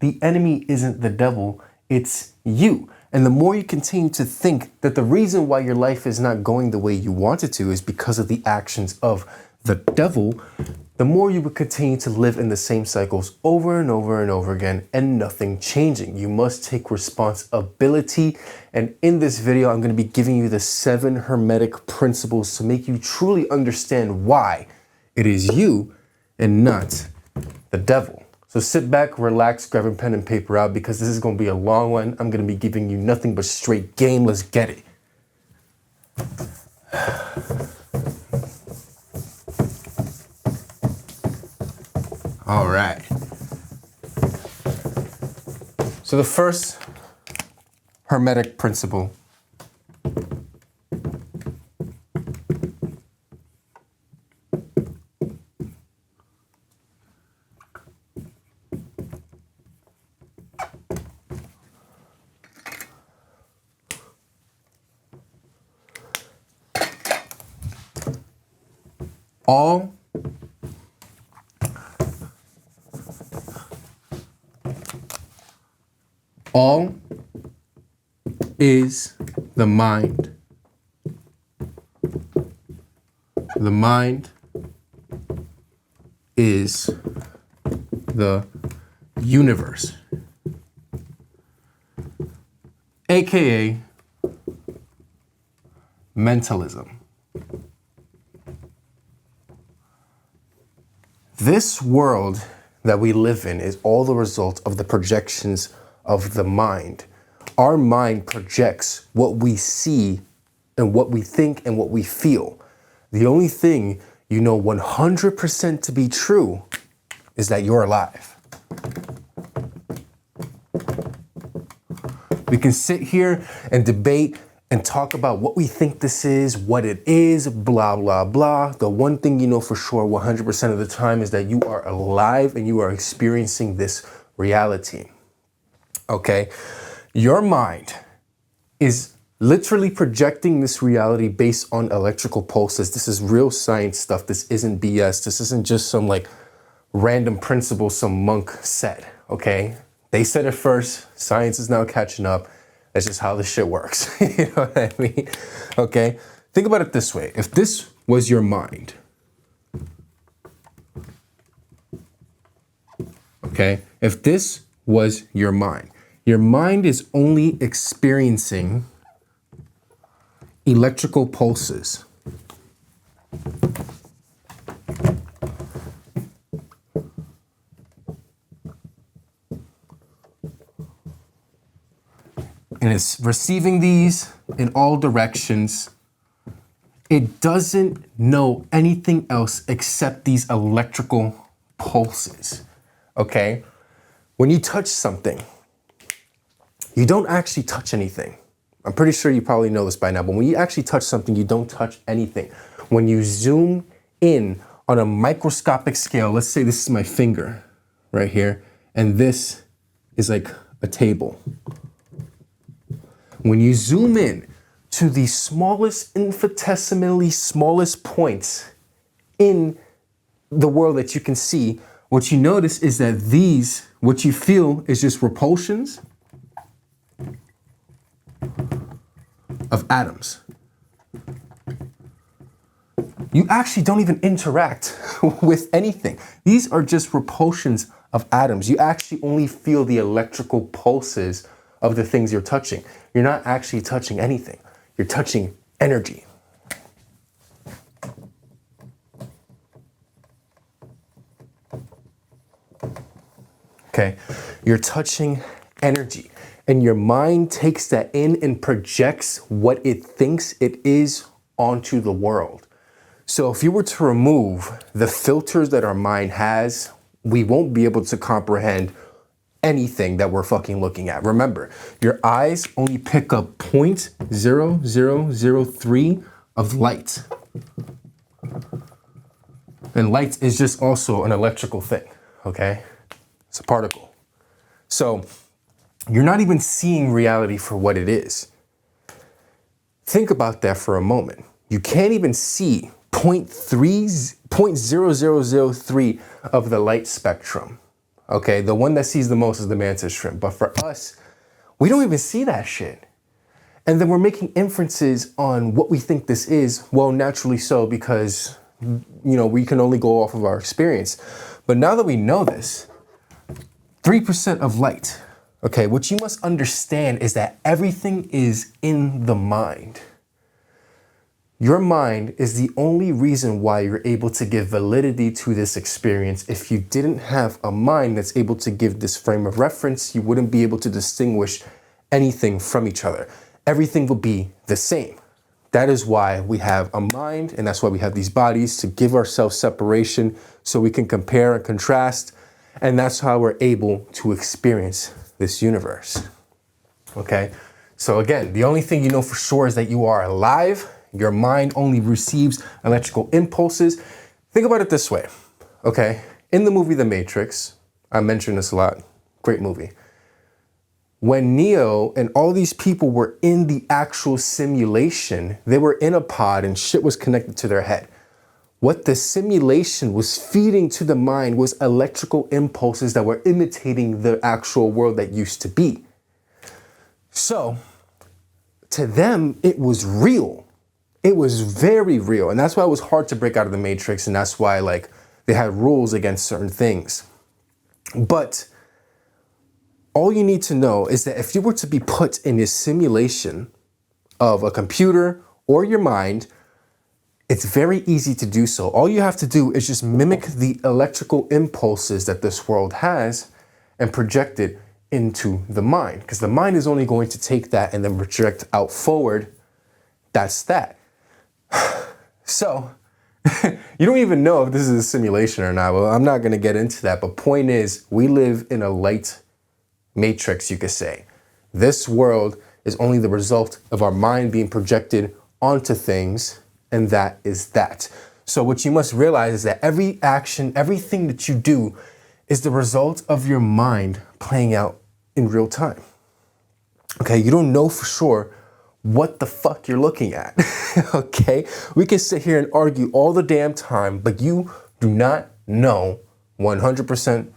the enemy isn't the devil, it's you. And the more you continue to think that the reason why your life is not going the way you want it to is because of the actions of the devil, the more you would continue to live in the same cycles over and over and over again and nothing changing. You must take responsibility. And in this video, I'm going to be giving you the 7 hermetic principles to make you truly understand why it is you and not the devil. So sit back, relax, grab a pen and paper out because this is going to be a long one. I'm going to be giving you nothing but straight game. Let's get it. All right. So the first hermetic principle all is the mind. The mind is the universe, aka mentalism. This world that we live in is all the result of the projections of the mind. Our mind projects what we see and what we think and what we feel. The only thing you know 100% to be true is that you're alive. We can sit here and debate and talk about what we think this is, what it is, blah, blah, blah. The one thing you know for sure 100% of the time is that you are alive and you are experiencing this reality. Okay? Your mind is literally projecting this reality based on electrical pulses. This is real science stuff. This isn't BS. This isn't just some like random principle some monk said, okay? They said it first. Science is now catching up. That's just how this shit works. You know what I mean? Okay? Think about it this way. If this was your mind, okay? If this was your mind is only experiencing electrical pulses. And it's receiving these in all directions. It doesn't know anything else except these electrical pulses, okay? When you touch something, you don't actually touch anything. I'm pretty sure you probably know this by now, but when you actually touch something, you don't touch anything. When you zoom in on a microscopic scale, let's say this is my finger right here, and this is like a table. When you zoom in to the smallest, infinitesimally smallest points in the world that you can see, what you notice is that these, what you feel is just repulsions of atoms. You actually don't even interact with anything. These are just repulsions of atoms. You actually only feel the electrical pulses of the things you're touching. You're not actually touching anything. You're touching energy. Okay, you're touching energy. And your mind takes that in and projects what it thinks it is onto the world. So if you were to remove the filters that our mind has, we won't be able to comprehend anything that we're fucking looking at. Remember, your eyes only pick up 0.0003 of light. And light is just also an electrical thing, okay? It's a particle. So you're not even seeing reality for what it is. Think about that for a moment. You can't even see 0.0003 of the light spectrum, Okay, the one that sees the most is the mantis shrimp. But for us, we don't even see that shit. And then we're making inferences on what we think this is. Well, naturally so, because, we can only go off of our experience. But now that we know this, 3% of light, okay, what you must understand is that everything is in the mind. Your mind is the only reason why you're able to give validity to this experience. If you didn't have a mind that's able to give this frame of reference, you wouldn't be able to distinguish anything from each other. Everything will be the same. That is why we have a mind, and that's why we have these bodies, to give ourselves separation so we can compare and contrast. And that's how we're able to experience this universe. Okay? So again, the only thing you know for sure is that you are alive. Your mind only receives electrical impulses. Think about it this way, okay? In the movie The Matrix, I mentioned this a lot, great movie. When Neo and all these people were in the actual simulation, they were in a pod and shit was connected to their head. What the simulation was feeding to the mind was electrical impulses that were imitating the actual world that used to be. So, to them, it was real. It was very real. And that's why it was hard to break out of the Matrix. And that's why they had rules against certain things. But all you need to know is that if you were to be put in a simulation of a computer or your mind, it's very easy to do so. All you have to do is just mimic the electrical impulses that this world has and project it into the mind. Because the mind is only going to take that and then project out forward. That's that. So, you don't even know if this is a simulation or not. Well, I'm not going to get into that. But point is, we live in a light matrix, you could say. This world is only the result of our mind being projected onto things, and that is that. So what you must realize is that every action, everything that you do is the result of your mind playing out in real time. Okay, you don't know for sure what the fuck you're looking at. Okay, we can sit here and argue all the damn time, but you do not know 100%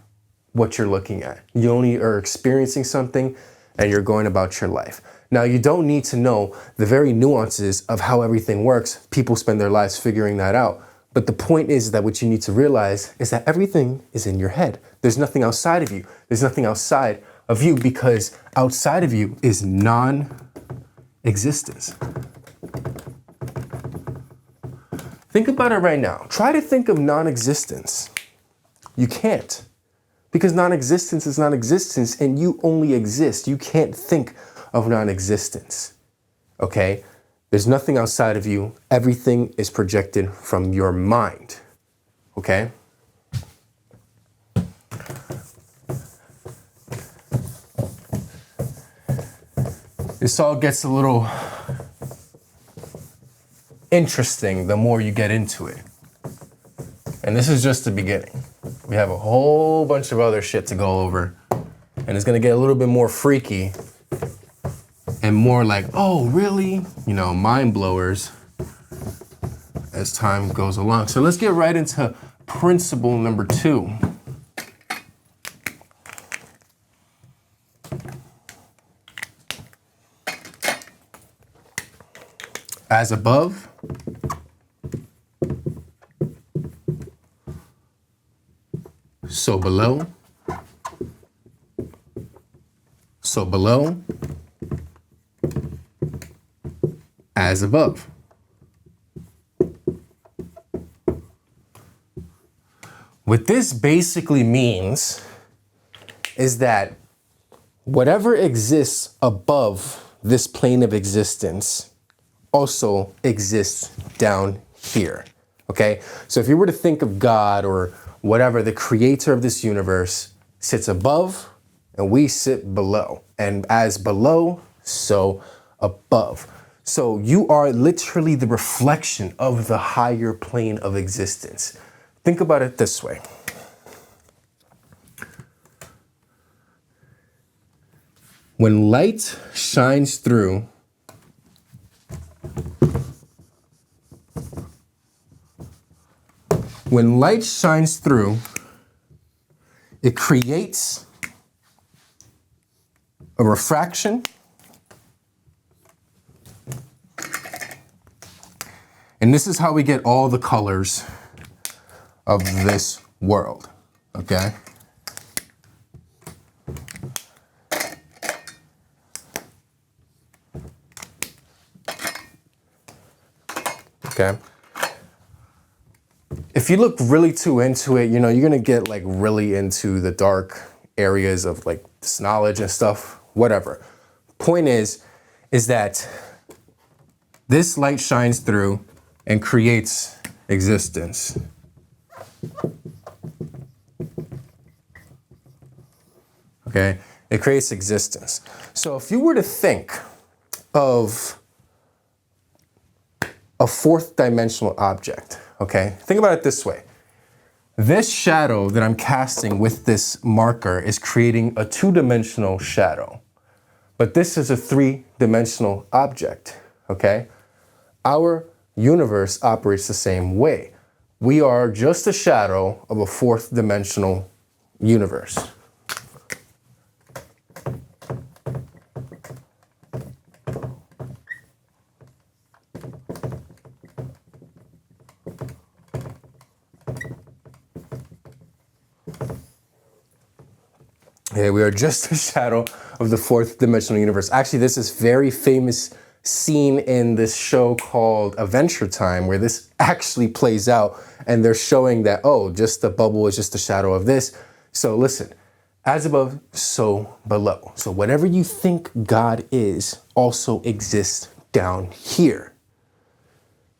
what you're looking at. You only are experiencing something and you're going about your life. Now, you don't need to know the very nuances of how everything works. People spend their lives figuring that out. But the point is that what you need to realize is that everything is in your head. There's nothing outside of you. There's nothing outside of you, because outside of you is non-existence. Think about it right now. Try to think of non-existence. You can't. Because non-existence is non-existence and you only exist. You can't think of non-existence. Okay? There's nothing outside of you. Everything is projected from your mind. Okay? This all gets a little interesting the more you get into it. And this is just the beginning. We have a whole bunch of other shit to go over. And it's gonna get a little bit more freaky and more like, oh, really? Mind blowers as time goes along. So let's get right into principle number 2. As above, so below, so below, as above. What this basically means is that whatever exists above this plane of existence also exists down here, okay? So if you were to think of God or whatever, the creator of this universe sits above and we sit below. And as below, so above. So you are literally the reflection of the higher plane of existence. Think about it this way. When light shines through, it creates a refraction, and this is how we get all the colors of this world, okay? Okay. If you look really too into it, you know, you're gonna get like really into the dark areas of like this knowledge and stuff, whatever. Point is that this light shines through and creates existence. Okay, it creates existence. So if you were to think of a fourth dimensional object, okay? Think about it this way. This shadow that I'm casting with this marker is creating a two-dimensional shadow, but this is a three-dimensional object, okay? Our universe operates the same way. We are just a shadow of a fourth dimensional universe. Yeah, we are just a shadow of the fourth dimensional universe. Actually, this is very famous scene in this show called Adventure Time, where this actually plays out, and they're showing that, oh, just the bubble is just a shadow of this. So listen, as above, so below. So whatever you think God is also exists down here.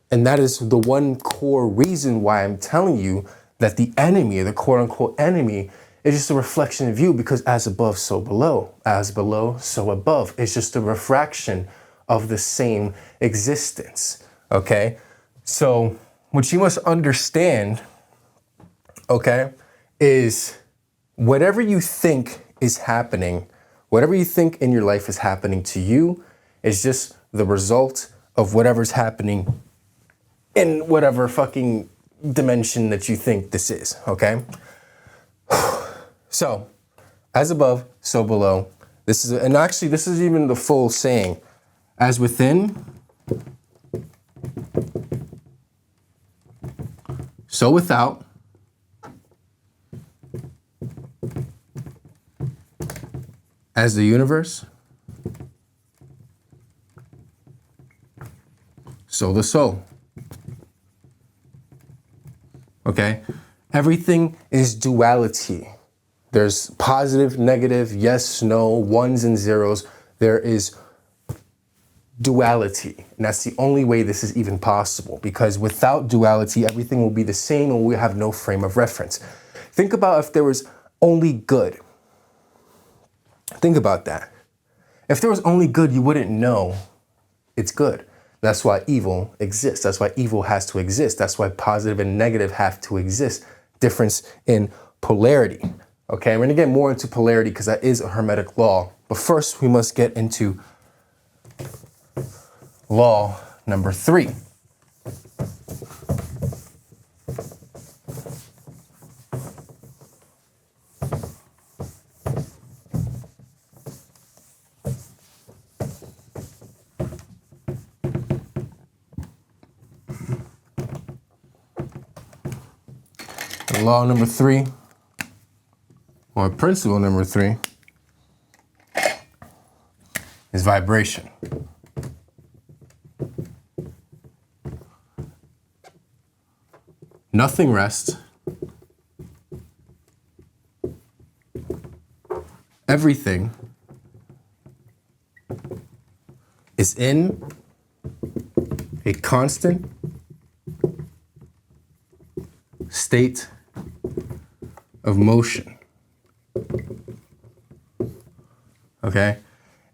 And that is the one core reason why I'm telling you that the enemy, the quote unquote enemy, is just a reflection of you, because as above, so below. As below, so above. It's just a refraction of the same existence, okay? So what you must understand, okay, is whatever you think is happening, whatever you think in your life is happening to you is just the result of whatever's happening in whatever fucking dimension that you think this is, okay? So, as above, so below. This is, and actually this is even the full saying. As within, so without. As the universe, so the soul. Okay? Everything is duality. There's positive, negative, yes, no, ones and zeros. There is duality. And that's the only way this is even possible, because without duality, everything will be the same and we have no frame of reference. Think about if there was only good. Think about that. If there was only good, you wouldn't know it's good. That's why evil exists. That's why evil has to exist. That's why positive and negative have to exist. Difference in polarity. Okay, we're gonna get more into polarity because that is a Hermetic law. But first, we must get into law number 3. And law number 3, or principle number 3, is vibration. Nothing rests. Everything is in a constant state of motion. Okay?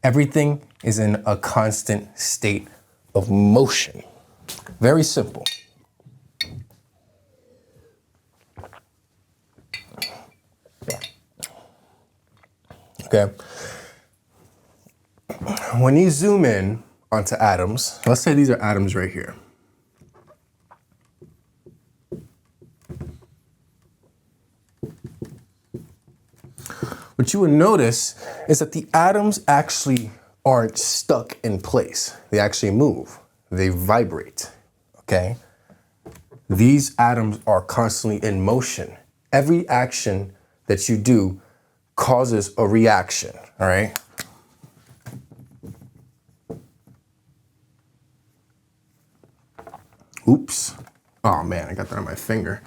Everything is in a constant state of motion. Very simple. Okay? When you zoom in onto atoms, let's say these are atoms right here. what you would notice is that the atoms actually aren't stuck in place. They actually move. They vibrate, okay? These atoms are constantly in motion. Every action that you do causes a reaction, all right? Oops. Oh man, I got that on my finger.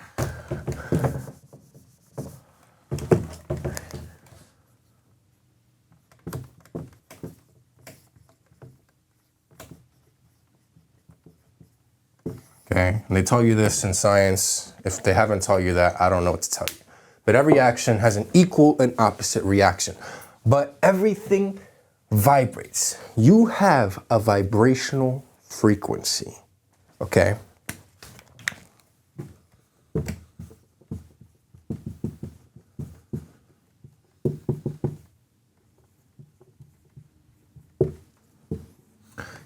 Okay, and they tell you this in science. If they haven't told you that, I don't know what to tell you. But every action has an equal and opposite reaction. But everything vibrates. You have a vibrational frequency, okay?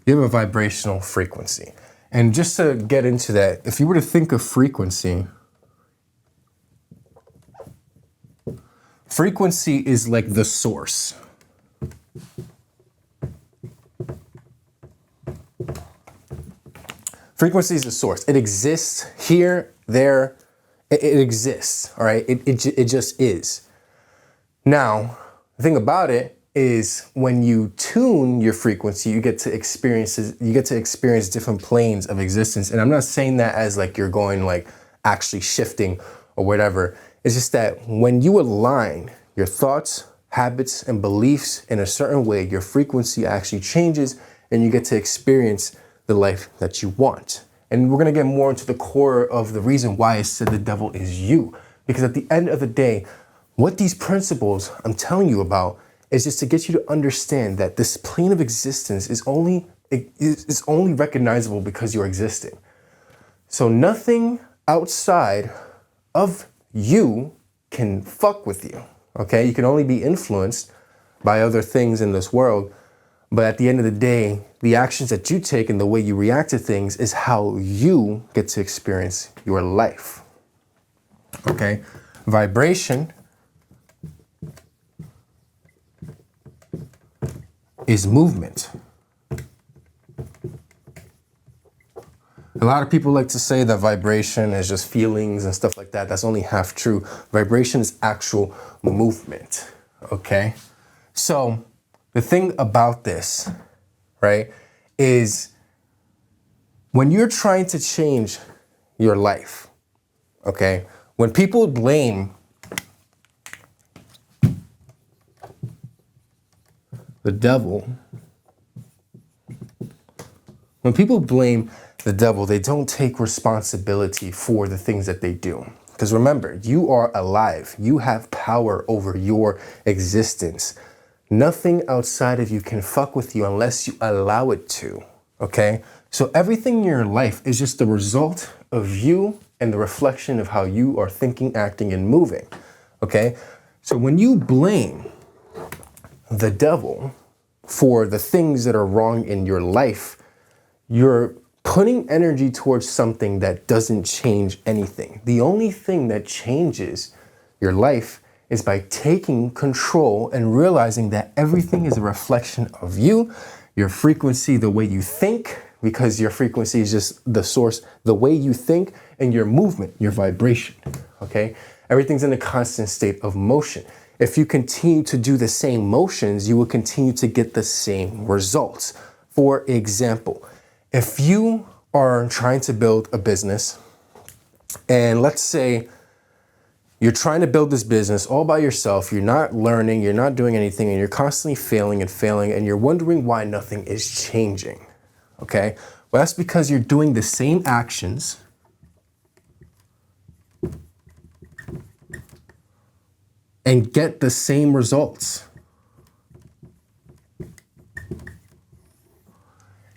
You have a vibrational frequency. And just to get into that, if you were to think of frequency, frequency is like the source. Frequency is the source. It exists here, there, it exists, all right? It just is. Now, the thing about it is when you tune your frequency, you get to experience different planes of existence. And I'm not saying that as like you're going like actually shifting or whatever. It's just that when you align your thoughts, habits, and beliefs in a certain way, your frequency actually changes and you get to experience the life that you want. And we're gonna get more into the core of the reason why I said the devil is you. Because at the end of the day, what these principles I'm telling you about is just to get you to understand that this plane of existence is only recognizable because you're existing. So nothing outside of you can fuck with you, okay? You can only be influenced by other things in this world, but at the end of the day, the actions that you take and the way you react to things is how you get to experience your life, okay? Vibration is movement. A lot of people like to say that vibration is just feelings and stuff like that. That's only half true. Vibration is actual movement, okay? So the thing about this, right, is when you're trying to change your life, okay, when people blame the devil, when people blame the devil, they don't take responsibility for the things that they do. Because remember, you are alive. You have power over your existence. Nothing outside of you can fuck with you unless you allow it to, okay? So everything in your life is just the result of you and the reflection of how you are thinking, acting, and moving, okay? So when you blame the devil for the things that are wrong in your life, you're putting energy towards something that doesn't change anything. The only thing that changes your life is by taking control and realizing that everything is a reflection of you, your frequency, the way you think, because your frequency is just the source, the way you think, and your movement, your vibration, okay? Everything's in a constant state of motion. If you continue to do the same motions, you will continue to get the same results. For example, if you are trying to build a business, and let's say you're trying to build this business all by yourself, you're not learning, you're not doing anything, and you're constantly failing, and you're wondering why nothing is changing, okay? Well, that's because you're doing the same actions and get the same results.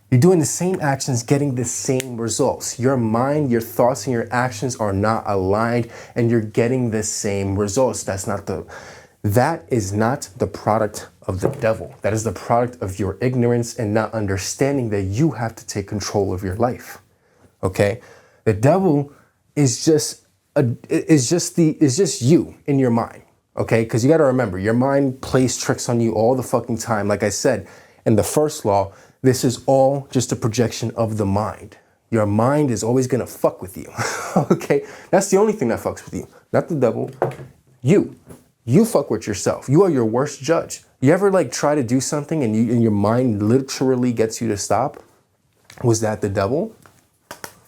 You're doing the same actions, getting the same results. Your mind, your thoughts, and your actions are not aligned, and you're getting the same results. That is not the product of the devil. That is the product of your ignorance and not understanding that you have to take control of your life. Okay? The devil is just you in your mind. Okay, because you got to remember, your mind plays tricks on you all the fucking time. Like I said in the first law, this is all just a projection of the mind. Your mind is always going to fuck with you. Okay, that's the only thing that fucks with you, not the devil. You fuck with yourself. You are your worst judge. You ever like try to do something and your mind literally gets you to stop? Was that the devil?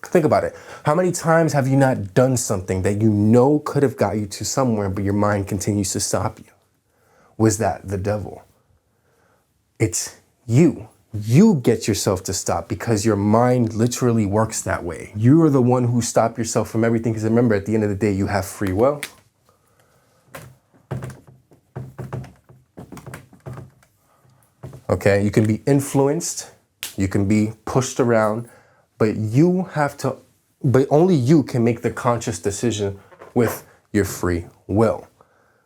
Think about it. How many times have you not done something that you know could have got you to somewhere, but your mind continues to stop you? Was that the devil? It's you. You get yourself to stop because your mind literally works that way. You are the one who stopped yourself from everything. Because remember, at the end of the day, you have free will. Okay, you can be influenced, you can be pushed around, but only you can make the conscious decision with your free will.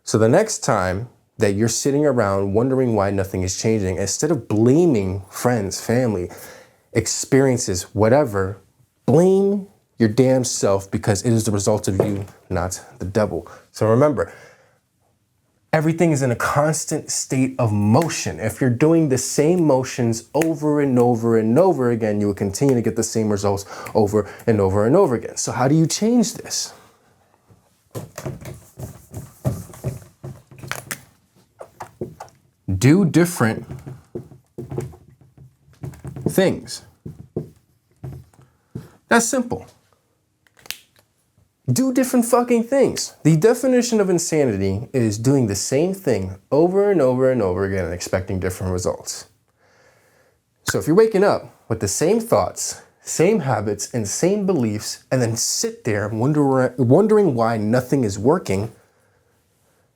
So the next time that you're sitting around wondering why nothing is changing, instead of blaming friends, family, experiences, whatever, blame your damn self because it is the result of you, not the devil. So remember, everything is in a constant state of motion. If you're doing the same motions over and over and over again, you will continue to get the same results over and over and over again. So how do you change this? Do different things. That's simple. Do different fucking things. The definition of insanity is doing the same thing over and over and over again and expecting different results. So if you're waking up with the same thoughts, same habits, and same beliefs, and then sit there wondering why nothing is working,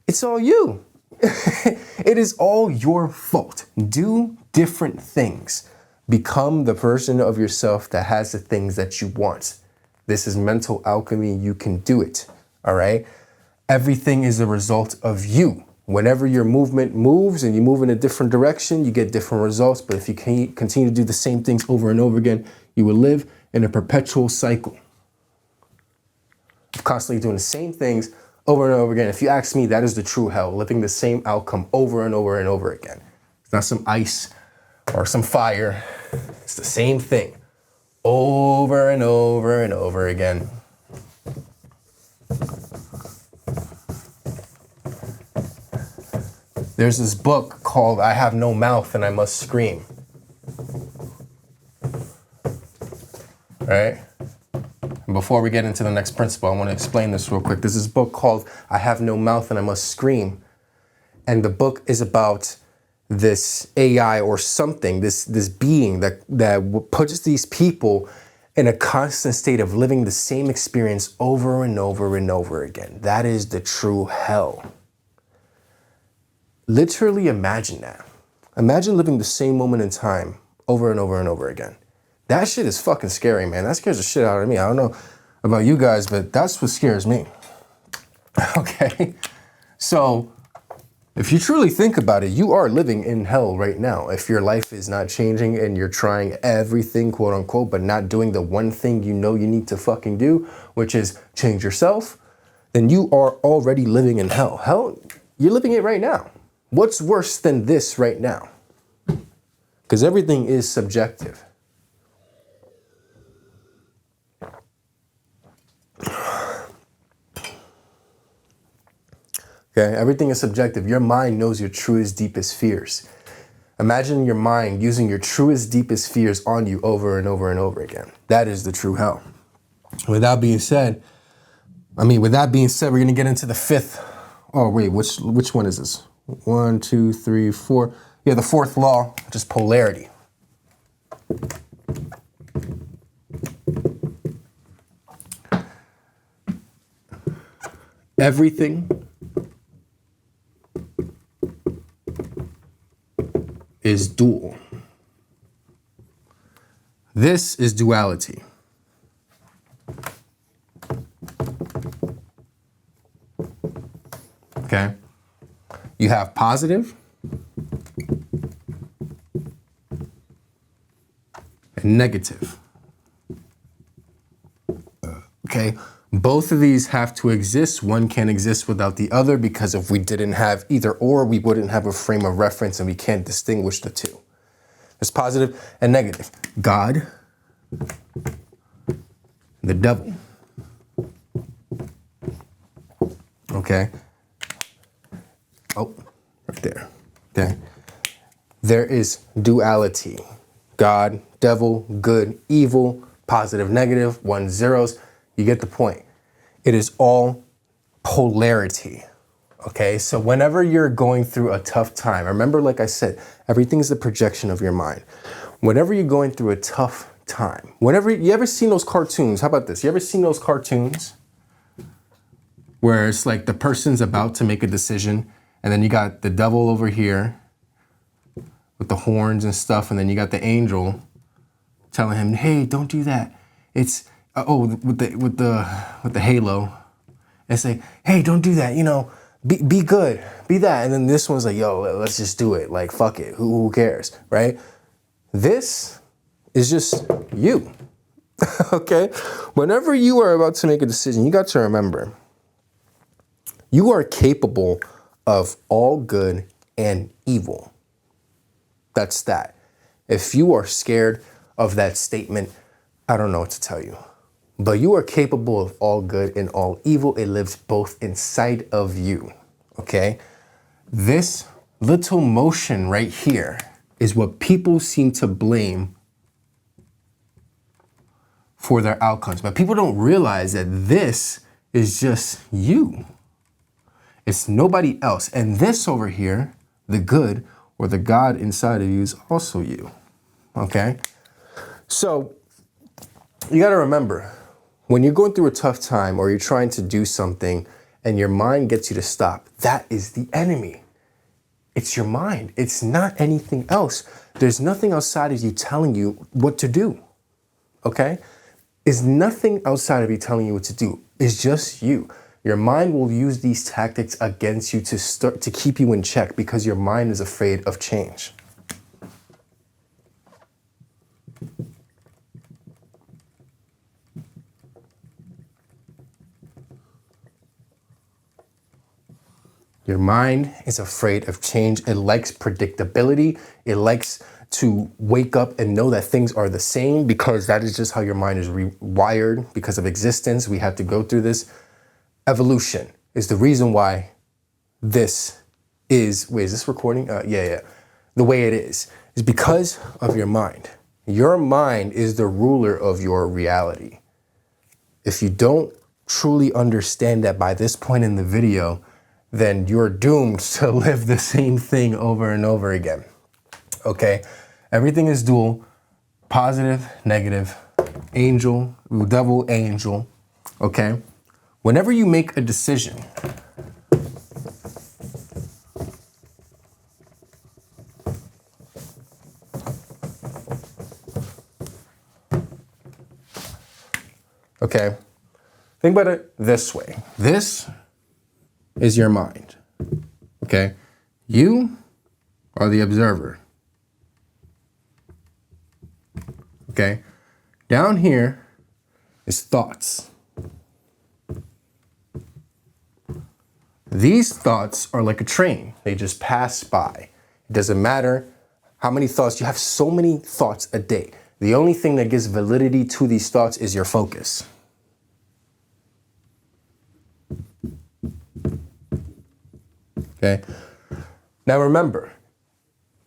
it's all you. It is all your fault. Do different things. Become the version of yourself that has the things that you want. This is mental alchemy. You can do it. All right. Everything is a result of you. Whenever your movement moves and you move in a different direction, you get different results. But if you can continue to do the same things over and over again, you will live in a perpetual cycle of constantly doing the same things over and over again. If you ask me, that is the true hell, living the same outcome over and over and over again. It's not some ice or some fire. It's the same thing over and over and over again. There's this book called I Have No Mouth and I Must Scream. All right? And before we get into the next principle, I want to explain this real quick. There's this book called I Have No Mouth and I Must Scream. And the book is about this AI or something, this being that puts these people in a constant state of living the same experience over and over and over again. That is the true hell. Literally imagine that. Imagine living the same moment in time over and over and over again. That shit is fucking scary, man. That scares the shit out of me. I don't know about you guys, but that's what scares me. Okay? So if you truly think about it, you are living in hell right now. If your life is not changing and you're trying everything, quote unquote, but not doing the one thing you know you need to fucking do, which is change yourself, then you are already living in hell. Hell, you're living it right now. What's worse than this right now? Because everything is subjective. Okay, everything is subjective. Your mind knows your truest, deepest fears. Imagine your mind using your truest, deepest fears on you over and over and over again. That is the true hell. With that being said, we're going to get into the fifth. Oh, wait, which one is this? 1, 2, 3, 4. Yeah, the fourth law, which is polarity. Everything is dual. This is duality. Okay? You have positive and negative. Okay? Both of these have to exist. One can't exist without the other, because if we didn't have either or, we wouldn't have a frame of reference, and we can't distinguish the two. There's positive and negative. God, the devil. Okay. Oh, right there. Okay. There is duality. God, devil, good, evil, positive, negative, ones, zeros. You get the point. It is all polarity. Okay, so whenever you're going through a tough time, remember, like I said, everything's the projection of your mind. Whenever you're going through a tough time, whenever you ever seen those cartoons, how about this? You ever seen those cartoons where it's like the person's about to make a decision, and then you got the devil over here with the horns and stuff, and then you got the angel telling him, "Hey, don't do that." It's with the halo, and say, "Hey, don't do that. You know, be good, be that." And then this one's like, "Yo, let's just do it. Like, fuck it. Who cares, right?" This is just you. Okay. Whenever you are about to make a decision, you got to remember, you are capable of all good and evil. That's that. If you are scared of that statement, I don't know what to tell you. But you are capable of all good and all evil. It lives both inside of you, okay? This little motion right here is what people seem to blame for their outcomes. But people don't realize that this is just you. It's nobody else. And this over here, the good or the God inside of you, is also you, okay? So you got to remember, when you're going through a tough time or you're trying to do something and your mind gets you to stop, that is the enemy. It's your mind. It's not anything else. There's nothing outside of you telling you what to do, okay? It's nothing outside of you telling you what to do. It's just you. Your mind will use these tactics against you to keep you in check, because your mind is afraid of change. Your mind is afraid of change. It likes predictability. It likes to wake up and know that things are the same, because that is just how your mind is rewired. Because of existence, we have to go through this. Evolution is the reason why this is, wait, is this recording? Yeah. The way it is because of your mind. Your mind is the ruler of your reality. If you don't truly understand that by this point in the video, then you're doomed to live the same thing over and over again. Okay? Everything is dual, positive, negative, angel, devil, angel. Okay? Whenever you make a decision, okay, think about it this way. This is your mind, okay? You are the observer, okay? Down here is thoughts. These thoughts are like a train. They just pass by. It doesn't matter how many thoughts. You have so many thoughts a day. The only thing that gives validity to these thoughts is your focus. Okay? Now remember,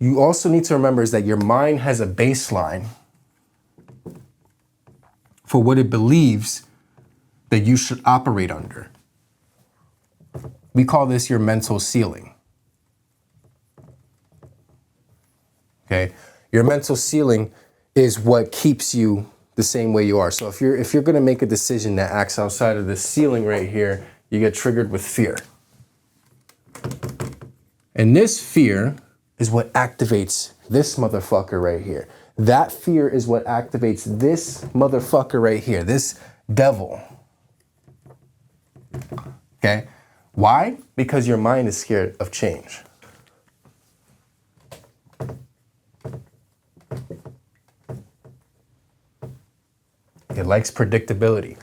you also need to remember is that your mind has a baseline for what it believes that you should operate under. We call this your mental ceiling. Okay? Your mental ceiling is what keeps you the same way you are. So if you're going to make a decision that acts outside of this ceiling right here, you get triggered with fear. And this fear is what activates this motherfucker right here. That fear is what activates this motherfucker right here, this devil. Okay? Why? Because your mind is scared of change. It likes predictability.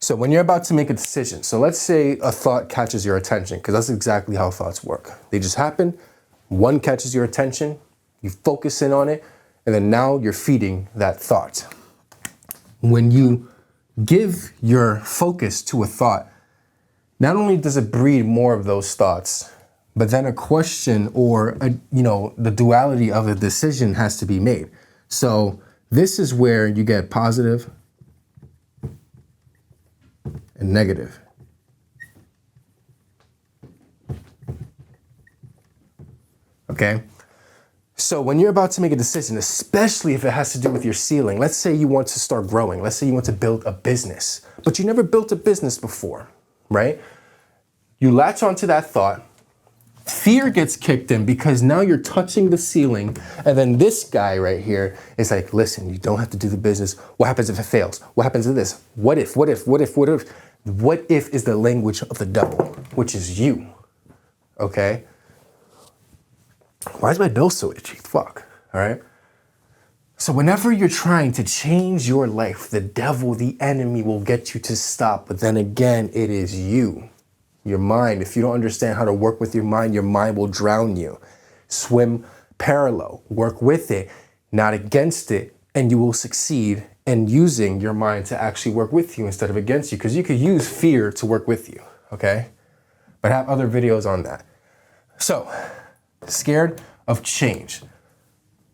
So when you're about to make a decision, so let's say a thought catches your attention, because that's exactly how thoughts work. They just happen, one catches your attention, you focus in on it, and then now you're feeding that thought. When you give your focus to a thought, not only does it breed more of those thoughts, but then a question or the duality of a decision has to be made. So this is where you get positive and negative. Okay? So when you're about to make a decision, especially if it has to do with your ceiling, let's say you want to start growing, let's say you want to build a business, but you never built a business before, right? You latch onto that thought, fear gets kicked in because now you're touching the ceiling, and then this guy right here is like, listen, you don't have to do the business. What happens if it fails? What happens to this? What if? What if is the language of the devil, which is you, okay? Why is my nose so itchy? Fuck, all right? So whenever you're trying to change your life, the devil, the enemy will get you to stop. But then again, it is you, your mind. If you don't understand how to work with your mind will drown you. Swim parallel, work with it, not against it, and you will succeed in using your mind to actually work with you instead of against you. Because you could use fear to work with you, okay? But I have other videos on that. So, scared of change.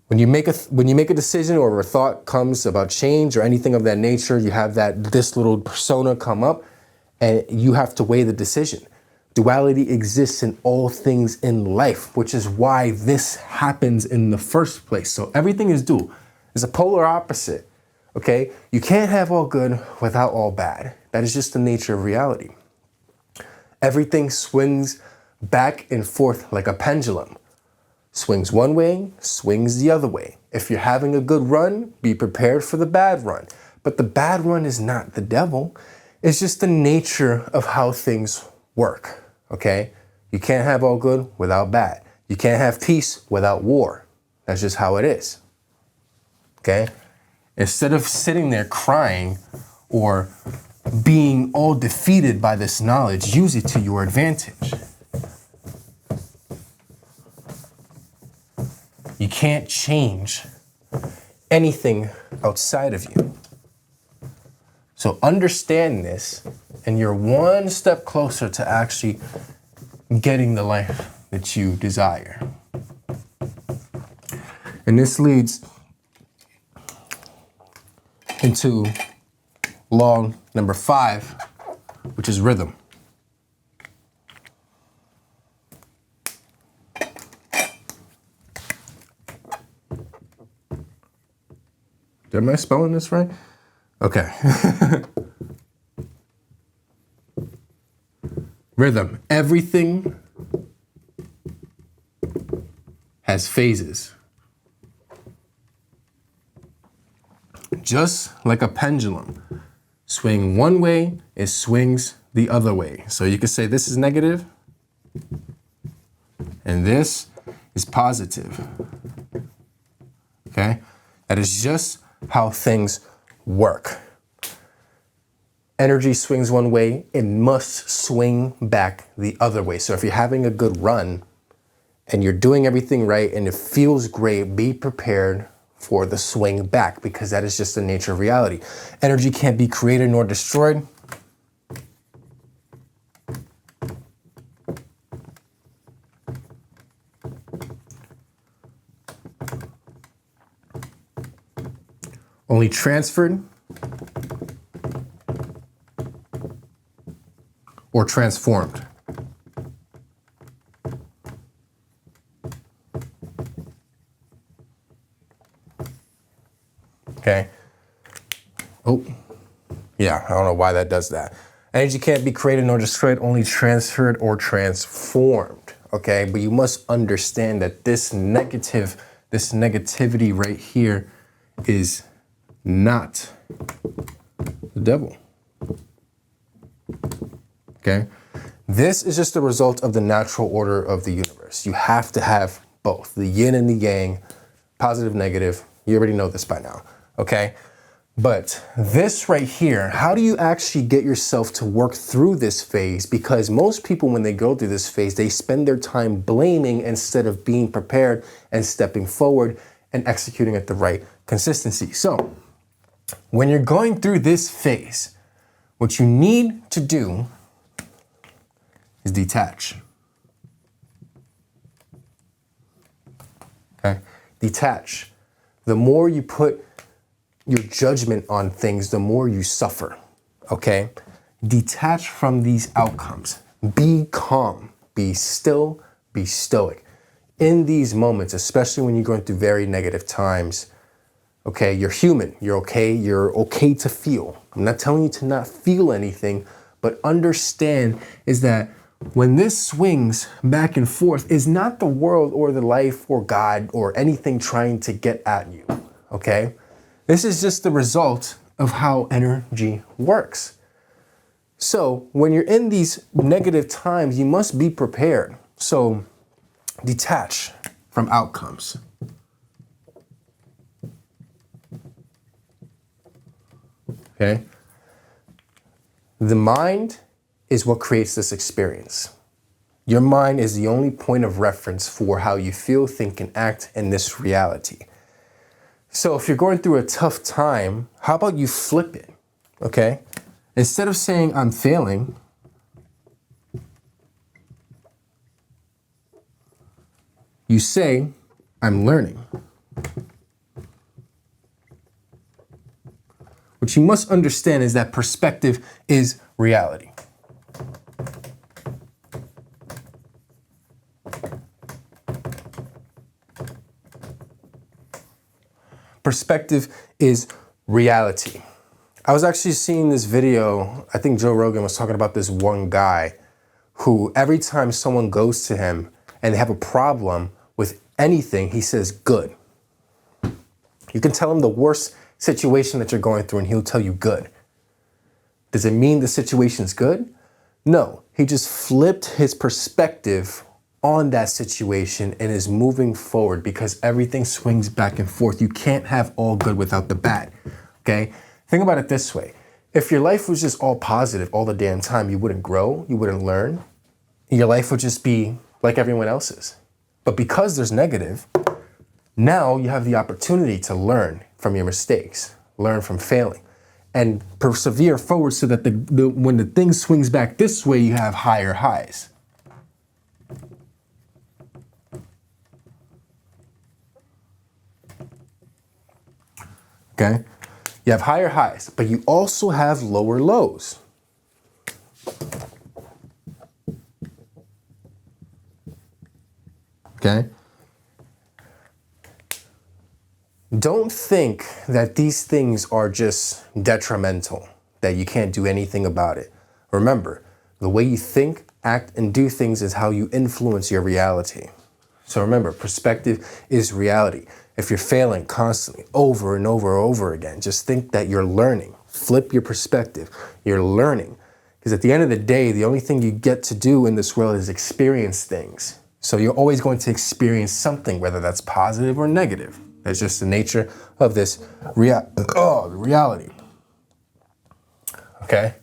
When you make a decision or a thought comes about change or anything of that nature, you have this little persona come up and you have to weigh the decision. Duality exists in all things in life, which is why this happens in the first place. So everything is dual. It's a polar opposite, okay? You can't have all good without all bad. That is just the nature of reality. Everything swings back and forth like a pendulum. Swings one way, swings the other way. If you're having a good run, be prepared for the bad run. But the bad run is not the devil. It's just the nature of how things work, okay? You can't have all good without bad. You can't have peace without war. That's just how it is, okay? Instead of sitting there crying or being all defeated by this knowledge, use it to your advantage. You can't change anything outside of you. So understand this, and you're one step closer to actually getting the life that you desire. And this leads into law number 5, which is rhythm. Am I spelling this right? Okay. Rhythm. Everything has phases. Just like a pendulum. Swing one way, it swings the other way. So you could say this is negative, and this is positive. Okay? That is just how things work. Energy swings one way, it must swing back the other way. So if you're having a good run and you're doing everything right and it feels great, be prepared for the swing back, because that is just the nature of reality. Energy can't be created nor destroyed. Only transferred or transformed. Okay. Oh, yeah, I don't know why that does that. Energy can't be created nor destroyed, only transferred or transformed. Okay, but you must understand that this negativity right here is not the devil. Okay? This is just the result of the natural order of the universe. You have to have both, the yin and the yang, positive, negative. You already know this by now, okay? But this right here, how do you actually get yourself to work through this phase? Because most people, when they go through this phase, they spend their time blaming instead of being prepared and stepping forward and executing at the right consistency. So when you're going through this phase, what you need to do is detach. Okay? Detach. The more you put your judgment on things, the more you suffer. Okay? Detach from these outcomes. Be calm. Be still. Be stoic. In these moments, especially when you're going through very negative times, okay, you're human. You're okay. You're okay to feel. I'm not telling you to not feel anything, but understand is that when this swings back and forth is not the world or the life or God or anything trying to get at you, okay? This is just the result of how energy works. So when you're in these negative times, you must be prepared. So detach from outcomes. Okay? The mind is what creates this experience. Your mind is the only point of reference for how you feel, think, and act in this reality. So if you're going through a tough time, how about you flip it, okay? Instead of saying, I'm failing, you say, I'm learning. What you must understand is that perspective is reality. Perspective is reality. I was actually seeing this video, I think Joe Rogan was talking about this one guy who every time someone goes to him and they have a problem with anything, he says, good. You can tell him the worst situation that you're going through and he'll tell you good. Does it mean the situation's good? No, he just flipped his perspective on that situation and is moving forward because everything swings back and forth. You can't have all good without the bad, okay? Think about it this way. If your life was just all positive all the damn time, you wouldn't grow, you wouldn't learn. Your life would just be like everyone else's. But because there's negative, now you have the opportunity to learn from your mistakes, learn from failing, and persevere forward so that when the thing swings back this way, you have higher highs. Okay? You have higher highs, but you also have lower lows. Okay? Don't think that these things are just detrimental, that you can't do anything about it. Remember, the way you think, act, and do things is how you influence your reality. So remember, perspective is reality. If you're failing constantly, over and over and over again, just think that you're learning. Flip your perspective. You're learning. Because at the end of the day, the only thing you get to do in this world is experience things. So you're always going to experience something, whether that's positive or negative. That's just the nature of this reality. Okay?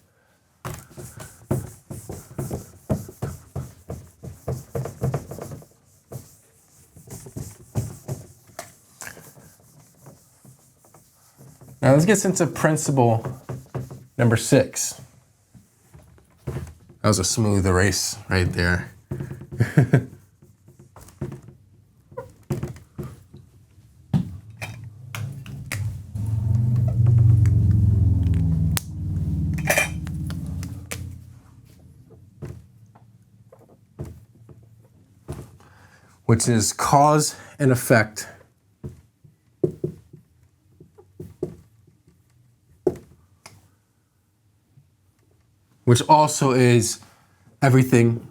Now let's get into principle number 6. That was a smooth erase right there. Which is cause and effect. Which also is everything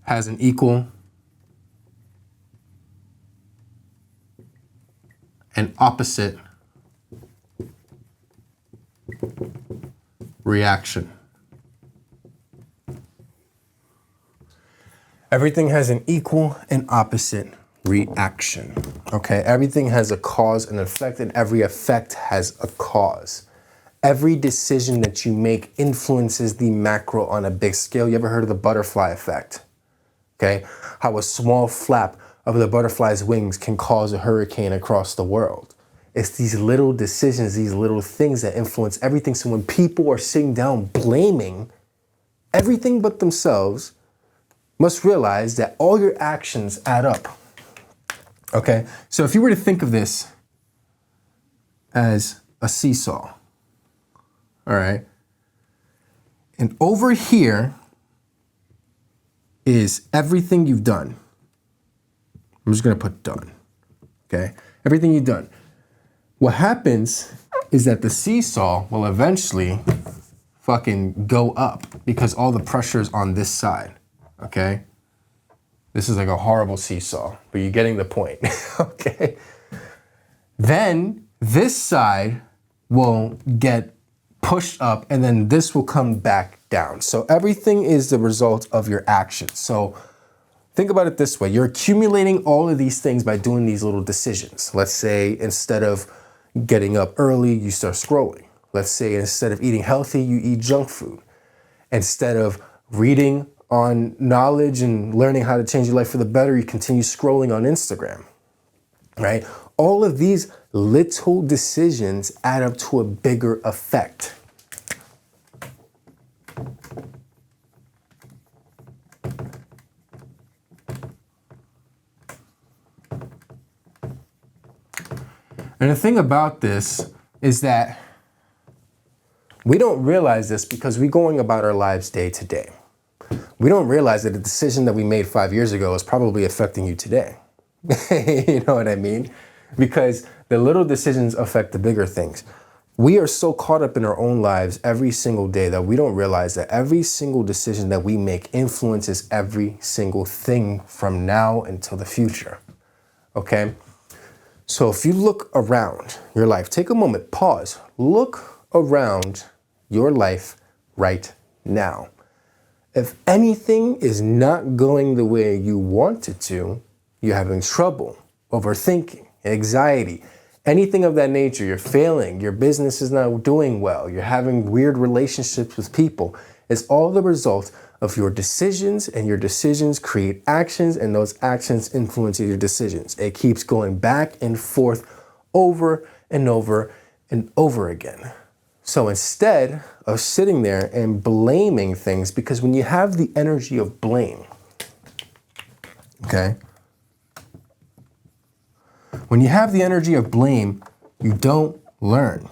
has an equal and opposite reaction. Everything has an equal and opposite reaction. Okay, everything has a cause and effect, and every effect has a cause. Every decision that you make influences the macro on a big scale. You ever heard of the butterfly effect? Okay, how a small flap of the butterfly's wings can cause a hurricane across the world. It's these little decisions, these little things that influence everything. So when people are sitting down blaming everything but themselves, must realize that all your actions add up. Okay, so if you were to think of this as a seesaw, all right, and over here is everything you've done. I'm just gonna put done, okay? Everything you've done. What happens is that the seesaw will eventually fucking go up because all the pressure is on this side, okay? This is like a horrible seesaw, but you're getting the point, okay? Then this side will get pushed up and then this will come back down. So everything is the result of your actions. So think about it this way. You're accumulating all of these things by doing these little decisions. Let's say instead of getting up early, you start scrolling. Let's say instead of eating healthy, you eat junk food. Instead of reading on knowledge and learning how to change your life for the better, you continue scrolling on Instagram, right? All of these little decisions add up to a bigger effect. And the thing about this is that we don't realize this because we're going about our lives day to day. We don't realize that the decision that we made 5 years ago is probably affecting you today. You know what I mean? Because the little decisions affect the bigger things. We are so caught up in our own lives every single day that we don't realize that every single decision that we make influences every single thing from now until the future. Okay? So if you look around your life, take a moment, pause, look around your life right now. If anything is not going the way you want it to, you're having trouble, overthinking, anxiety, anything of that nature, you're failing, your business is not doing well, you're having weird relationships with people, it's all the result of your decisions, and your decisions create actions, and those actions influence your decisions. It keeps going back and forth over and over and over again. So instead of sitting there and blaming things, because when you have the energy of blame, okay? When you have the energy of blame, you don't learn.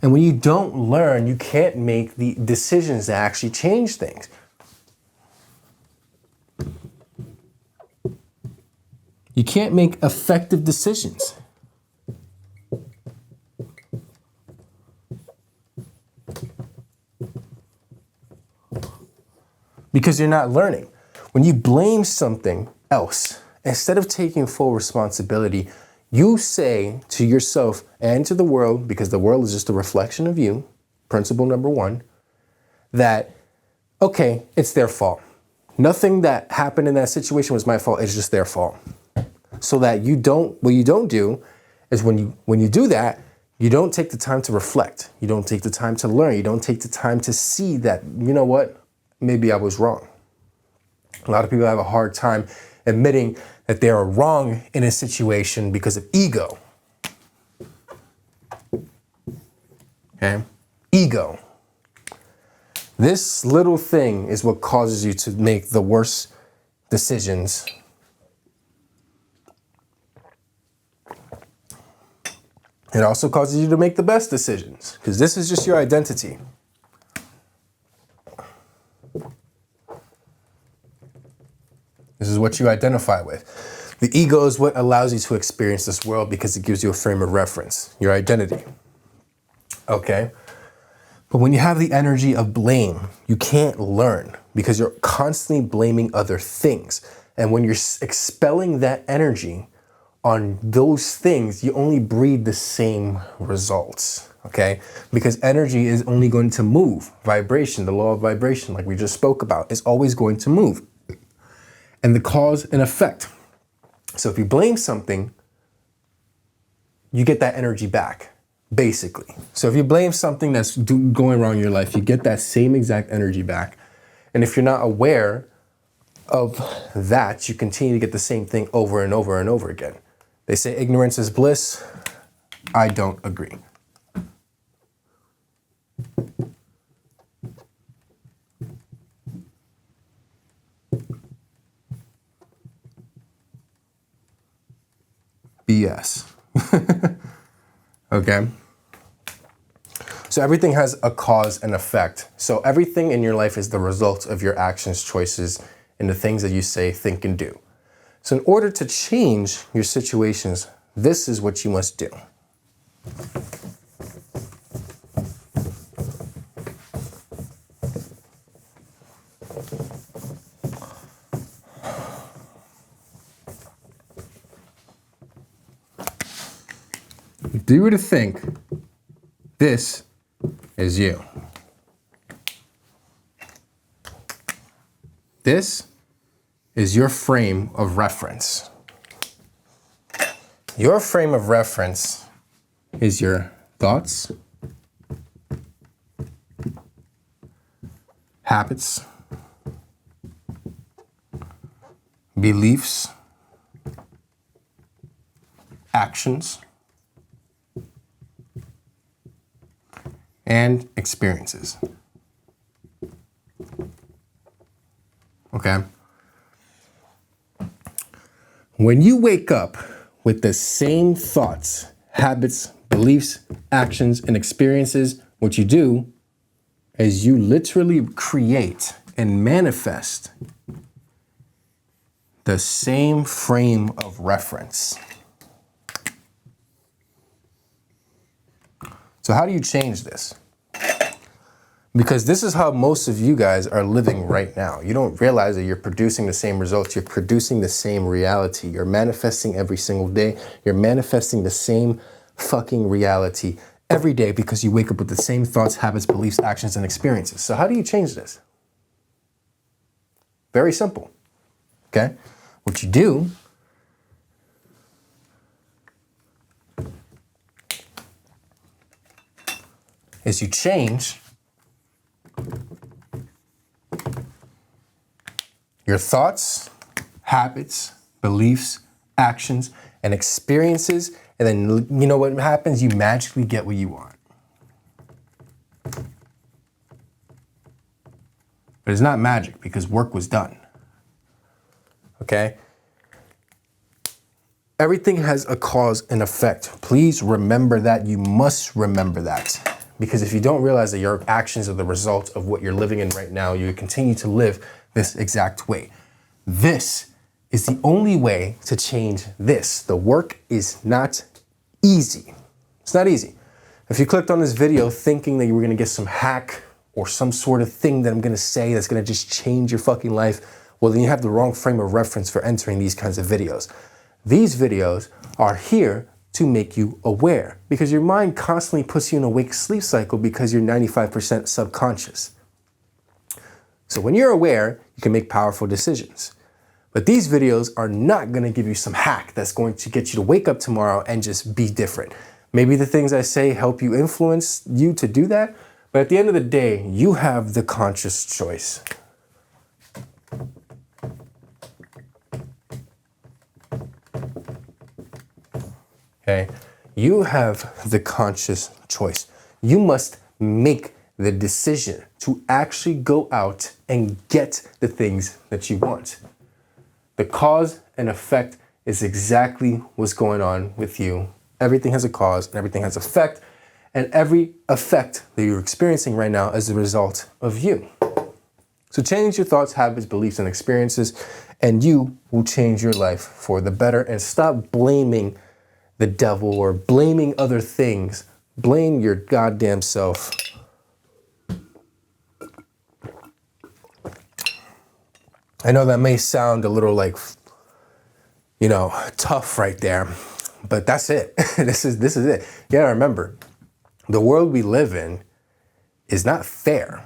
And when you don't learn, you can't make the decisions that actually change things. You can't make effective decisions. Because you're not learning. When you blame something else, instead of taking full responsibility, you say to yourself and to the world, because the world is just a reflection of you, principle number one, that, okay, it's their fault. Nothing that happened in that situation was my fault, it's just their fault. So that what you don't do is when you do that, you don't take the time to reflect. You don't take the time to learn. You don't take the time to see that, you know what, maybe I was wrong. A lot of people have a hard time admitting that they are wrong in a situation because of ego. Okay? Ego. This little thing is what causes you to make the worst decisions. It also causes you to make the best decisions, because this is just your identity. This is what you identify with. The ego is what allows you to experience this world because it gives you a frame of reference, your identity. Okay? But when you have the energy of blame, you can't learn because you're constantly blaming other things. And when you're expelling that energy on those things, you only breed the same results. Okay? Because energy is only going to move. Vibration, the law of vibration, like we just spoke about, is always going to move. and the cause and effect. So if you blame something, you get that energy back, basically. So if you blame something that's going wrong in your life, you get that same exact energy back. And if you're not aware of that, you continue to get the same thing over and over and over again. They say ignorance is bliss. I don't agree. BS. Okay? So everything has a cause and effect. So everything in your life is the result of your actions, choices, and the things that you say, think, and do. So in order to change your situations, this is what you must do. Do you to think this is you? This is your frame of reference. Your frame of reference is your thoughts, habits, beliefs, actions, and experiences. Okay? When you wake up with the same thoughts, habits, beliefs, actions, and experiences, what you do is you literally create and manifest the same frame of reference. So how do you change this? Because this is how most of you guys are living right now. You don't realize that you're producing the same results. You're producing the same reality. You're manifesting every single day. You're manifesting the same fucking reality every day because you wake up with the same thoughts, habits, beliefs, actions, and experiences. So how do you change this? Very simple, okay? What you do is you change your thoughts, habits, beliefs, actions, and experiences, and then you know what happens? You magically get what you want. But it's not magic because work was done. Okay? Everything has a cause and effect. Please remember that. You must remember that. Because if you don't realize that your actions are the result of what you're living in right now, you continue to live this exact way. This is the only way to change this. The work is not easy. It's not easy. If you clicked on this video thinking that you were gonna get some hack or some sort of thing that I'm gonna say that's gonna just change your fucking life, well, then you have the wrong frame of reference for entering these kinds of videos. These videos are here to make you aware because your mind constantly puts you in a wake sleep cycle because you're 95% subconscious. So when you're aware, you can make powerful decisions. But these videos are not gonna give you some hack that's going to get you to wake up tomorrow and just be different. Maybe the things I say help you influence you to do that, but at the end of the day, you have the conscious choice. Okay, you have the conscious choice. You must make the decision to actually go out and get the things that you want. The cause and effect is exactly what's going on with you. Everything has a cause and everything has effect, and every effect that you're experiencing right now is the result of you. So change your thoughts, habits, beliefs, and experiences, and you will change your life for the better. And stop blaming the devil or blaming other things. Blame your goddamn self. I know that may sound a little like, you know, tough right there, but that's it. This is it. You gotta remember, the world we live in is not fair.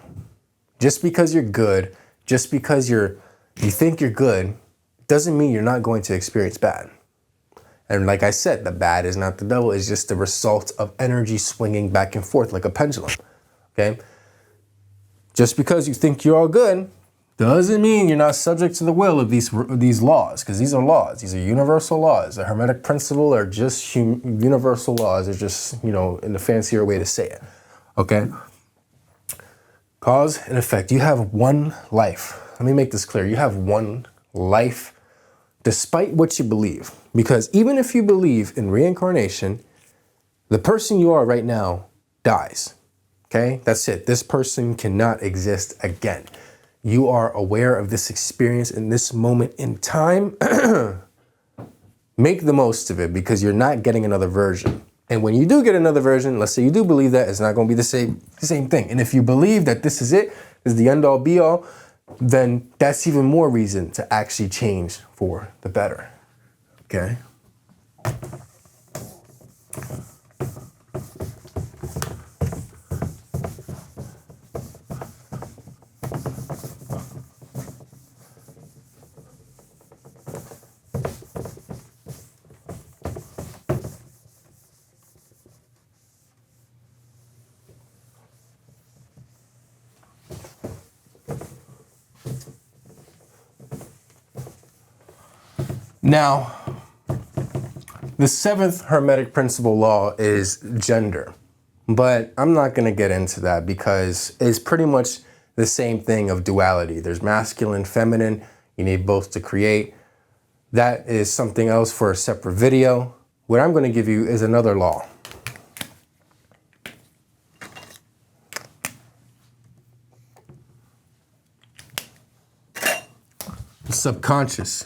Just because you're good, just because you think you're good, doesn't mean you're not going to experience bad. And like I said, the bad is not the devil, it's just the result of energy swinging back and forth like a pendulum, okay? Just because you think you're all good doesn't mean you're not subject to the will of these laws, because these are laws. These are universal laws. The Hermetic principle are just universal laws. They're just, in the fancier way to say it, okay? Cause and effect. You have one life. Let me make this clear. You have one life despite what you believe. Because even if you believe in reincarnation, the person you are right now dies. Okay? That's it. This person cannot exist again. You are aware of this experience in this moment in time. Make the most of it, because you're not getting another version. And when you do get another version, let's say you do believe that, it's not going to be the same thing. And if you believe that this is it, this is the end all be all, then that's even more reason to actually change for the better. Okay? Now, the seventh Hermetic principle law is gender, but I'm not going to get into that because it's pretty much the same thing of duality. There's masculine, feminine. You need both to create. That is something else for a separate video. What I'm going to give you is another law. The subconscious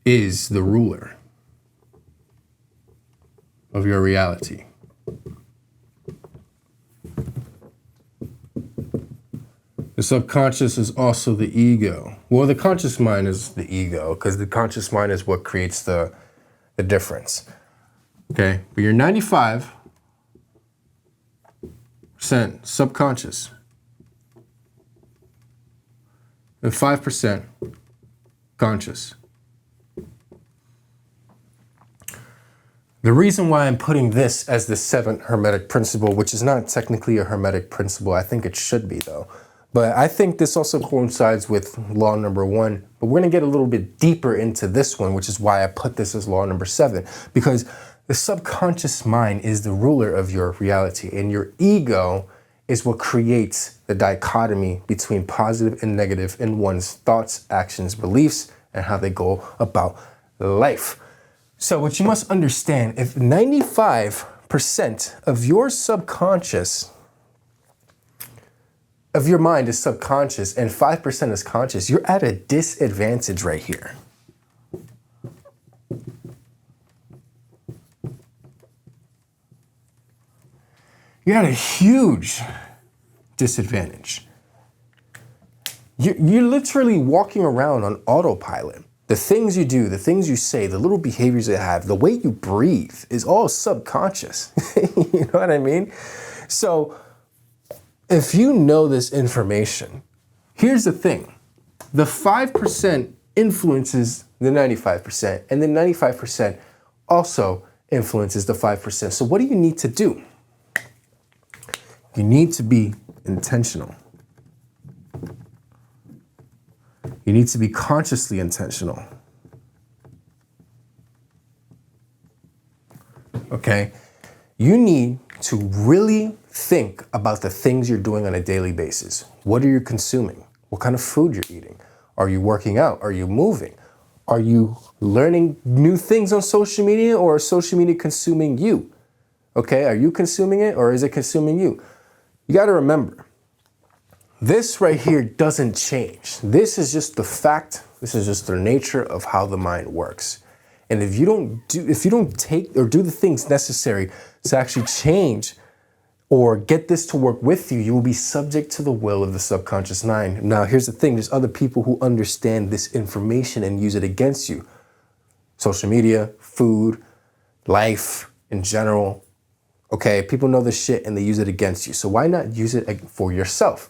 is the ruler of your reality. The subconscious is also the ego. Well, the conscious mind is the ego, because the conscious mind is what creates the difference. Okay, but you're 95% subconscious and 5% conscious. The reason why I'm putting this as the seventh Hermetic principle, which is not technically a Hermetic principle, I think it should be though, but I think this also coincides with law number 1, but we're gonna get a little bit deeper into this one, which is why I put this as law number 7, because the subconscious mind is the ruler of your reality, and your ego is what creates the dichotomy between positive and negative in one's thoughts, actions, beliefs, and how they go about life. So what you must understand, if 95% of your subconscious, of your mind is subconscious and 5% is conscious, you're at a disadvantage right here. You're at a huge disadvantage. You're literally walking around on autopilot. The things you do, the things you say, the little behaviors you have, the way you breathe is all subconscious. You know what I mean? So if you know this information, here's the thing. The 5% influences the 95%, and the 95% also influences the 5%. So what do you need to do? You need to be intentional. You need to be consciously intentional. Okay? You need to really think about the things you're doing on a daily basis. What are you consuming? What kind of food you're eating? Are you working out? Are you moving? Are you learning new things on social media, or is social media consuming you? Okay? Are you consuming it, or is it consuming you? You got to remember, this right here doesn't change. This is just the fact. This is just the nature of how the mind works. And if you don't take or do the things necessary to actually change or get this to work with you, you will be subject to the will of the subconscious mind. Now, here's the thing. There's other people who understand this information and use it against you. Social media, food, life in general. Okay, people know the shit and they use it against you. So why not use it for yourself?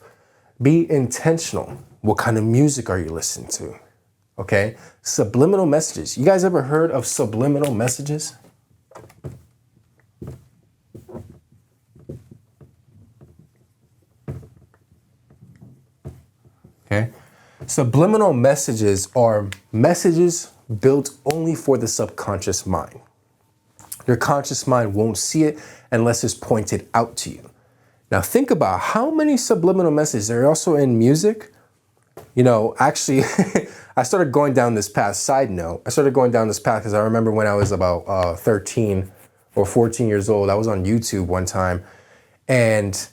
Be intentional. What kind of music are you listening to? Okay, subliminal messages. You guys ever heard of subliminal messages? Okay, subliminal messages are messages built only for the subconscious mind. Your conscious mind won't see it unless it's pointed out to you. Now think about how many subliminal messages are also in music. You know, actually, I started going down this path. Side note, I started going down this path because I remember when I was about 13 or 14 years old, I was on YouTube one time and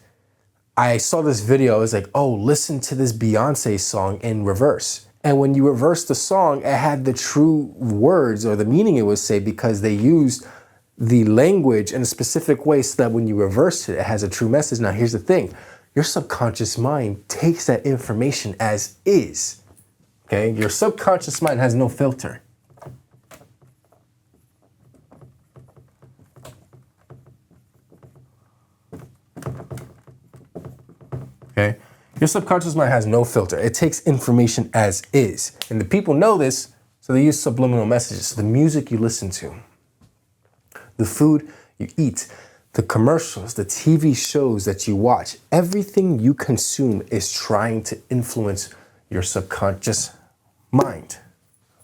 I saw this video. It was like, oh, listen to this Beyonce song in reverse. And when you reverse the song, it had the true words or the meaning it would say because they used the language in a specific way so that when you reverse it, it has a true message. Now, here's the thing. Your subconscious mind takes that information as is, okay? Your subconscious mind has no filter. Okay? Your subconscious mind has no filter. It takes information as is. And the people know this, so they use subliminal messages. So the music you listen to, the food you eat, the commercials, the TV shows that you watch, everything you consume is trying to influence your subconscious mind,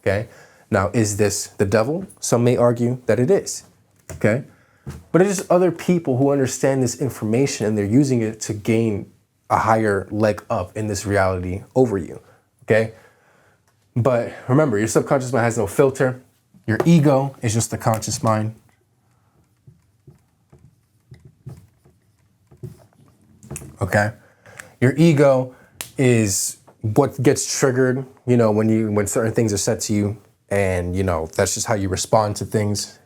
okay? Now, is this the devil? Some may argue that it is, okay? But it is other people who understand this information and they're using it to gain a higher leg up in this reality over you, okay? But remember, your subconscious mind has no filter. Your ego is just the conscious mind. Okay, your ego is what gets triggered, you know, when certain things are said to you, and you know that's just how you respond to things.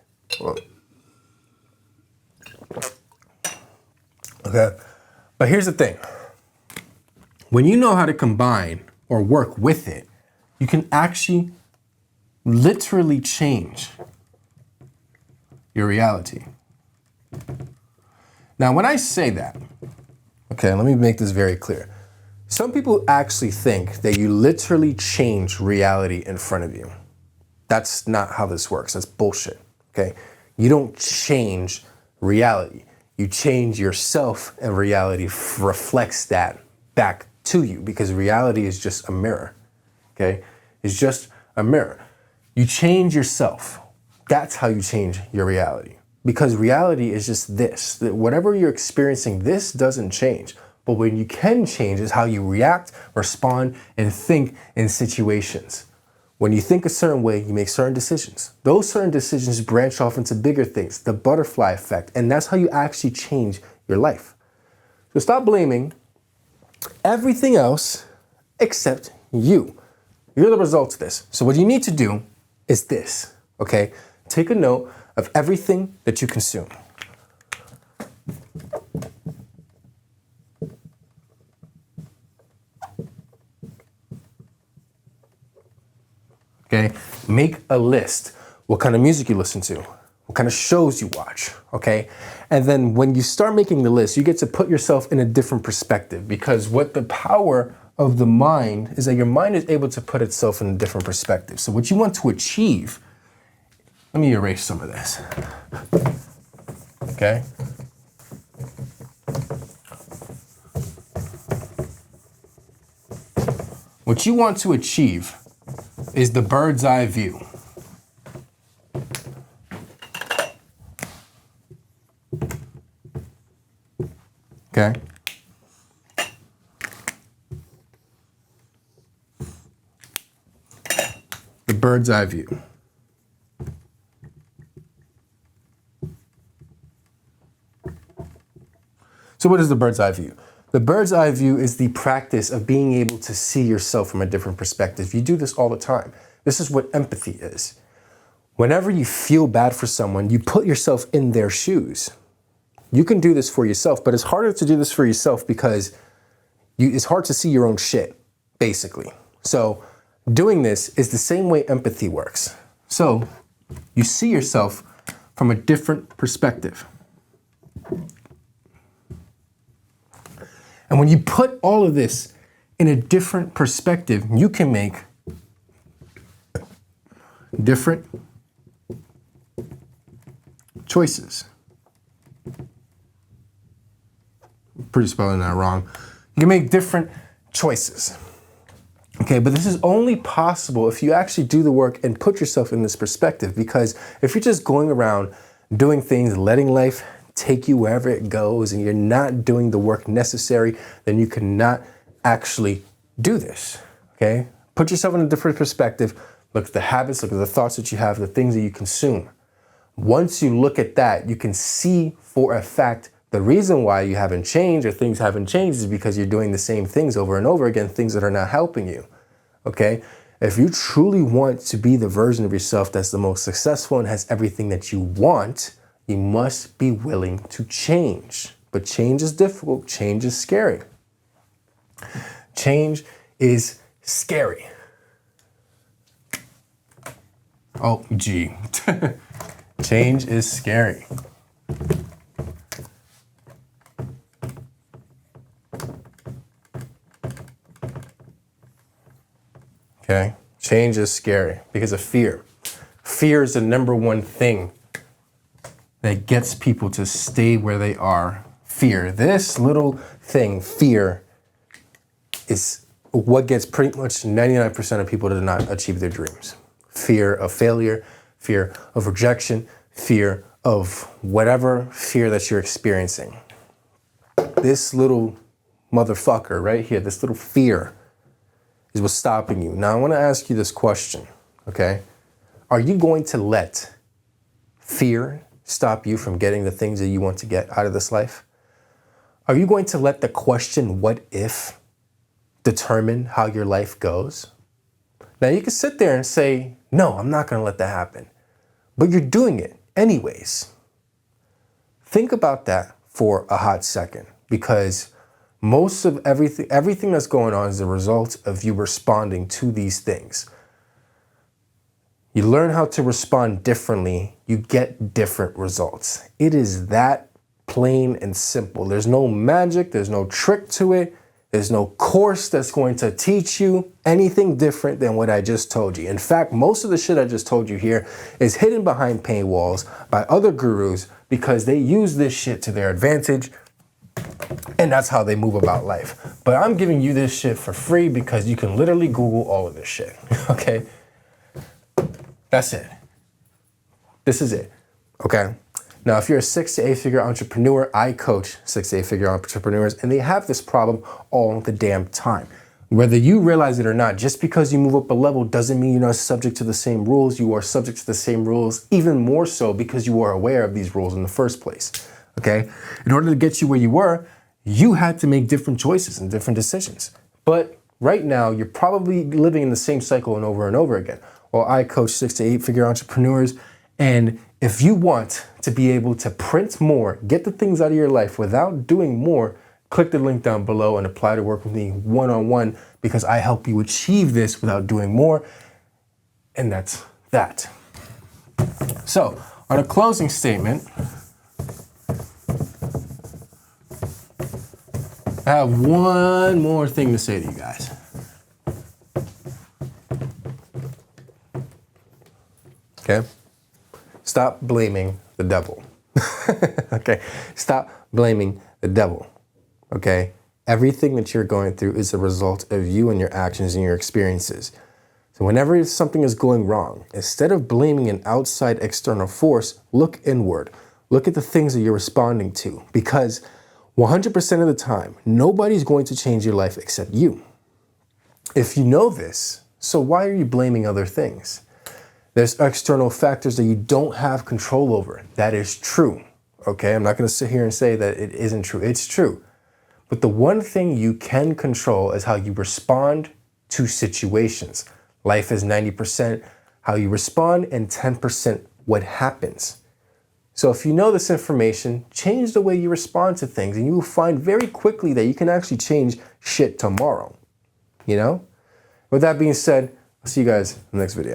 Okay, but here's the thing: when you know how to combine or work with it, you can actually literally change your reality. Now, when I say that. Okay, let me make this very clear. Some people actually think that you literally change reality in front of you. That's not how this works. That's bullshit, okay? You don't change reality. You change yourself and reality reflects that back to you because reality is just a mirror, okay? It's just a mirror. You change yourself. That's how you change your reality. Because reality is just this, that whatever you're experiencing, this doesn't change. But what you can change is how you react, respond, and think in situations. When you think a certain way, you make certain decisions. Those certain decisions branch off into bigger things, the butterfly effect, and that's how you actually change your life. So stop blaming everything else except you. You're the result of this. So what you need to do is this, okay? Take a note of everything that you consume. Okay, make a list. What kind of music you listen to, what kind of shows you watch, okay? And then when you start making the list, you get to put yourself in a different perspective because what the power of the mind is that your mind is able to put itself in a different perspective. So what you want to achieve, let me erase some of this, okay? What you want to achieve is the bird's eye view. Okay? The bird's eye view. So what is the bird's eye view? The bird's eye view is the practice of being able to see yourself from a different perspective. You do this all the time. This is what empathy is. Whenever you feel bad for someone, you put yourself in their shoes. You can do this for yourself, but it's harder to do this for yourself because it's hard to see your own shit, basically. So doing this is the same way empathy works. So you see yourself from a different perspective. And when you put all of this in a different perspective, you can make different choices. Pretty spelling that wrong. You can make different choices. Okay, but this is only possible if you actually do the work and put yourself in this perspective, because if you're just going around doing things, letting life take you wherever it goes, and you're not doing the work necessary, then you cannot actually do this, okay? Put yourself in a different perspective. Look at the habits, look at the thoughts that you have, the things that you consume. Once you look at that, you can see for a fact the reason why you haven't changed or things haven't changed is because you're doing the same things over and over again, things that are not helping you, okay? If you truly want to be the version of yourself that's the most successful and has everything that you want, you must be willing to change. But change is difficult. Change is scary. Change is scary. Oh, gee. Change is scary. Okay? Change is scary because of fear. Fear is the number one thing that gets people to stay where they are. Fear. This little thing, fear, is what gets pretty much 99% of people to not achieve their dreams. Fear of failure, fear of rejection, fear of whatever fear that you're experiencing. This little motherfucker right here, this little fear is what's stopping you. Now I want to ask you this question, okay? Are you going to let fear stop you from getting the things that you want to get out of this life? Are you going to let the question, what if, determine how your life goes? Now you can sit there and say, no, I'm not going to let that happen. But you're doing it anyways. Think about that for a hot second, because most of everything that's going on is the result of you responding to these things. You learn how to respond differently, you get different results. It is that plain and simple. There's no magic, there's no trick to it. There's no course that's going to teach you anything different than what I just told you. In fact, most of the shit I just told you here is hidden behind paywalls by other gurus because they use this shit to their advantage, and that's how they move about life. But I'm giving you this shit for free because you can literally Google all of this shit, okay? That's it. This is it, okay? Now, if you're a 6 to 8 figure entrepreneur, I coach 6 to 8 figure entrepreneurs, and they have this problem all the damn time. Whether you realize it or not, just because you move up a level doesn't mean you're not subject to the same rules. You are subject to the same rules, even more so because you are aware of these rules in the first place, okay? In order to get you where you were, you had to make different choices and different decisions. But right now, you're probably living in the same cycle and over again. Well, I coach 6 to 8 figure entrepreneurs, and if you want to be able to print more, get the things out of your life without doing more, click the link down below and apply to work with me one-on-one, because I help you achieve this without doing more. And that's that. So, on a closing statement, I have one more thing to say to you guys. Okay? Stop blaming the devil. Okay? Stop blaming the devil. Okay? Everything that you're going through is a result of you and your actions and your experiences. So whenever something is going wrong, instead of blaming an outside external force, look inward. Look at the things that you're responding to, because 100% of the time, nobody's going to change your life except you. If you know this, so why are you blaming other things? There's external factors that you don't have control over. That is true, okay? I'm not gonna sit here and say that it isn't true. It's true. But the one thing you can control is how you respond to situations. Life is 90% how you respond and 10% what happens. So if you know this information, change the way you respond to things, and you will find very quickly that you can actually change shit tomorrow, you know? With that being said, I'll see you guys in the next video.